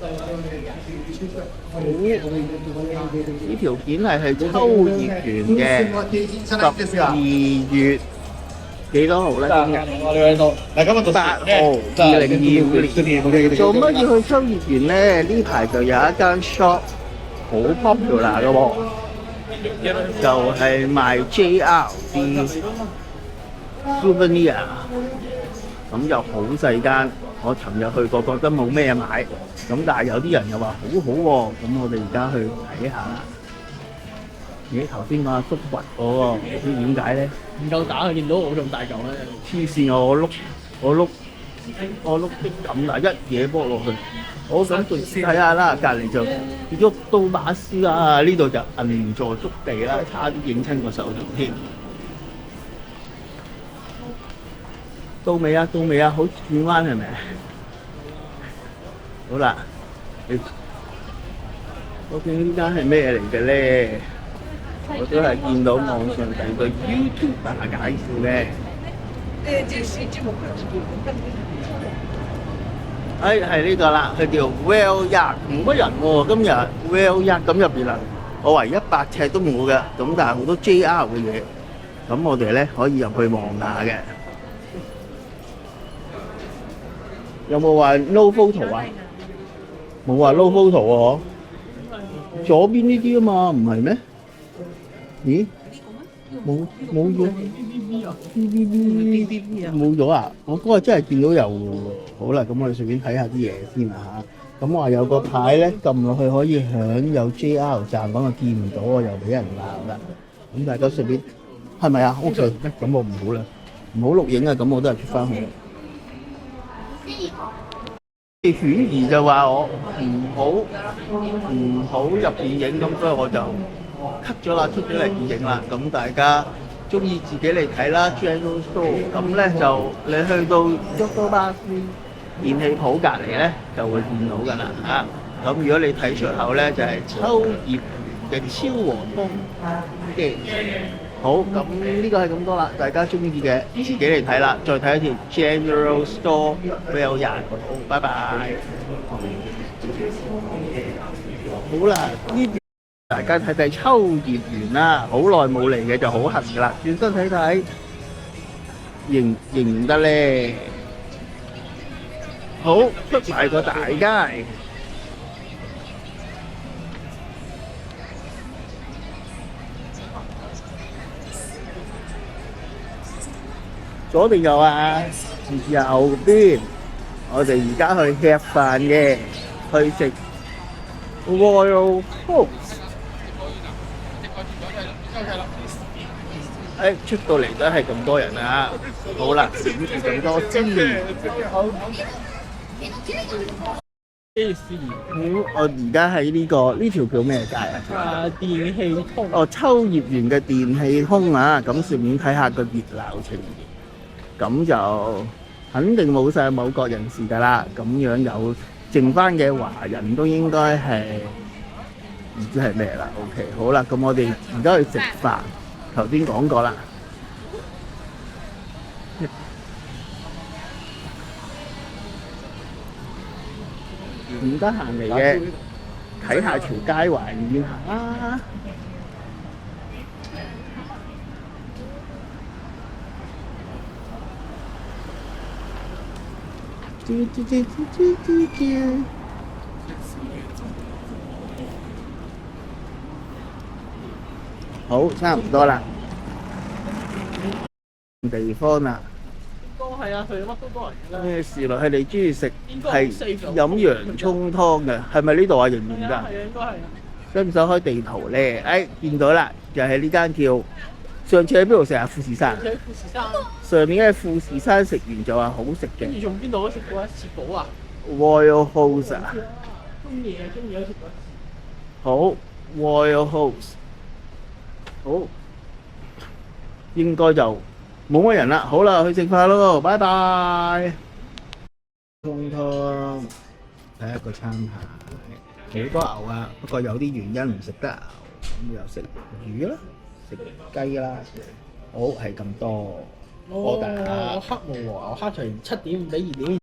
呢條片係秋葉原嘅12月幾多號咧？8號，2025年。做乜要去秋葉原咧？呢排就有一間 shop 好 popular 嘅喎，就係賣 JR 啲 souvenir，咁就好細間。我尋日去過，覺得冇咩買，咁但係有啲人又話好好喎，咁我哋而家去睇下啦。咦，頭先個阿叔掘我喎，唔知點解咧？唔夠打，佢見到我咁大嚿咧。黐線，我碌啲咁大，一嘢剝落去。我想睇下啦，隔離就喐到馬斯啦，呢度就銀座築地啦，差啲影親個手度添。到未啊？到未啊？好轉彎係咪？好啦，究竟呢間係咩嚟嘅咧？我都係見到網上睇個 YouTuber 介紹嘅。係呢個啦，佢叫 Well Yard， 冇乜人喎今日 Well Yard， 咁入邊啊，我話100尺都冇嘅，咁但係好多 JR 嘅嘢，咁我哋咧可以入去望下嘅。有冇話 no photo 啊？冇話 no photo 喎，左邊呢啲啊嘛，唔係咩？咦？冇咗 BBB 冇咗啊！我嗰日真係見到有喎。好啦，咁我哋順便睇下啲嘢先啦嚇。咁話有個牌咧，撳落去可以享有 JR 站，咁啊見唔到我又俾人鬧啦。咁大家順便係咪啊 ？OK，咁我唔好啦，唔好錄影啊！咁我都係出翻去。犬兒就話我唔好入電影，咁所以我就cut咗啦，出咗嚟電影啦。咁大家中意自己嚟睇啦 ，General Store。咁咧就你去到沃多巴斯電器鋪隔離咧，就會見到㗎啦嚇。咁如果你睇出口咧，就係秋葉原嘅超和風嘅。好，咁呢個係咁多啦，大家中意嘅自己嚟睇啦，再睇一條 General Store Well Yard。好，拜拜。好啦，呢大家睇睇秋葉原啦，好耐冇嚟嘅就好痕㗎啦，轉身睇睇，認唔得咧？好，出埋個大街。左定右啊？右邊。我哋而家去吃飯嘅，去食 Royal Host。出到嚟都係咁多人啊！好啦，閃住咁多先。我而家喺呢條叫咩街啊？電氣通。哦，秋葉原嘅電氣通啊！咁順便睇下個熱鬧情形。咁就肯定冇晒某國人士㗎啦。咁樣有剩翻嘅華人都應該係唔知係咩啦。OK， 好啦，咁我哋而家去食飯。頭先講過啦。唔得閒嚟嘅，睇下條街懷念下啦。好，差唔多啦。地方啦。都係啊，佢乜都多人㗎。咩事啦？佢哋中意食係飲洋葱湯嘅，係咪呢度啊？認唔認得？係啊，應該係啊。使唔使開地圖咧？見到啦，就係呢間叫上次喺邊度食啊？富士山。上次喺富士山。上面喺富士山食完就話好食嘅。跟住從邊度都食過一次寶啊 ？Royal Host 啊。中意都食過。好 ，Royal Host。好，應該就冇乜人啦。好啦，去食飯咯，拜拜。餸湯，睇一個餐牌，好多牛啊，不過有啲原因唔食得牛，咁又食魚啦，食雞啦。好，係咁多。黑毛和牛黑柴7.5比2.2。